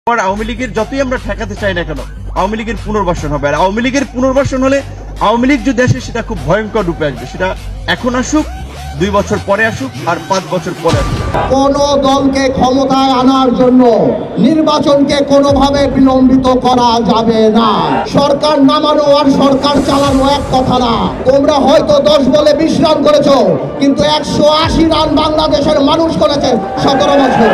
আওয়ামী লীগের যতই আমরা ঠেকাতে চাই না কেন, আওয়ামী লীগের পুনর্বাসন হবে। আর আওয়ামী লীগের পুনর্বাসন হলে আওয়ামী লীগ যে দেশে সেটা খুব ভয়ঙ্কর রূপে আসবে। সেটা এখন আসুক, 2 বছর পরে আসুক, আর 5 বছর পরে আসুক। কোন দলকে ক্ষমতায় আনার জন্য নির্বাচনকে কোনোভাবে বিলম্বিত করা যাবে না। সরকার নামানো আর সরকার চালানো এক কথা না। তোমরা হয়তো 10 বলে 20 রান করেছো, কিন্তু 180 রান বাংলাদেশের মানুষ করেছে 17 বছর।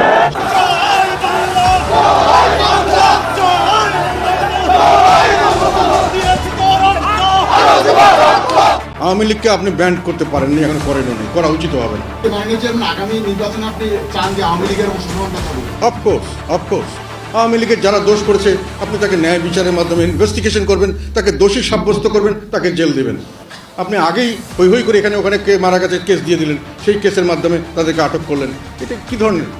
আওয়ামী লীগকে আপনি ব্যান্ড করতে পারেননি, এখন করেনও নি, করা উচিত হবে না। আগামী নির্বাচনে আপনি চান যে আওয়ামী লীগের অংশগ্রহণটা থাকুক? অফকোর্স আওয়ামী লীগের যারা দোষ করেছে আপনি তাকে ন্যায় বিচারের মাধ্যমে ইনভেস্টিগেশন করবেন, তাকে দোষী সাব্যস্ত করবেন, তাকে জেল দিবেন। আপনি আগেই হই হই করে এখানে ওখানে কে মারা গেছে কেস দিয়ে দিলেন, সেই কেসের মাধ্যমে তাদেরকে আটক করলেন। এটা কী ধরনের?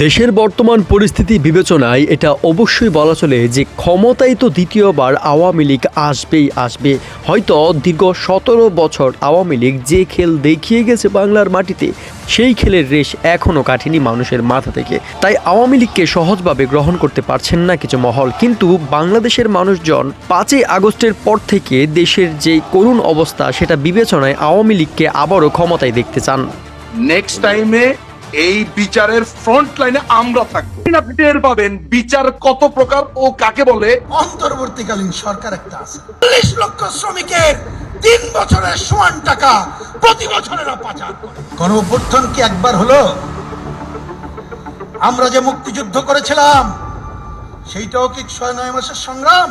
দেশের বর্তমান পরিস্থিতি বিবেচনায় এটা অবশ্যই বলা চলে যে ক্ষমতায় তো দ্বিতীয়বার আওয়ামী লীগ আসবে। হয়তো দীর্ঘ 17 বছর আওয়ামী লীগ যে খেল দেখিয়ে গেছে বাংলার মাটিতে, সেই খেলের রেশ এখনও কাটেনি মানুষের মাথা থেকে। তাই আওয়ামী লীগকে সহজভাবে গ্রহণ করতে পারছেন না কিছু মহল। কিন্তু বাংলাদেশের মানুষজন 5ই আগস্টের পর থেকে দেশের যে করুণ অবস্থা, সেটা বিবেচনায় আওয়ামী লীগকে আবারও ক্ষমতায় দেখতে চান। নেক্সট টাইমে এই বিচারের ফ্রন্ট লাইনে আমরা থাকবো। আপনি টের পাবেন বিচার কত প্রকার ও কাকে বলে। অন্তর্বর্তীকালীন সরকার একটা আছে, 40 লক্ষ শ্রমিকের 3 বছরের সমান টাকা প্রতি বছরের পাচার। গণঅভ্যুত্থান কি একবার হলো? আমরা যে মুক্তিযুদ্ধ করেছিলাম সেইটাও কি 6-9 মাসের সংগ্রাম?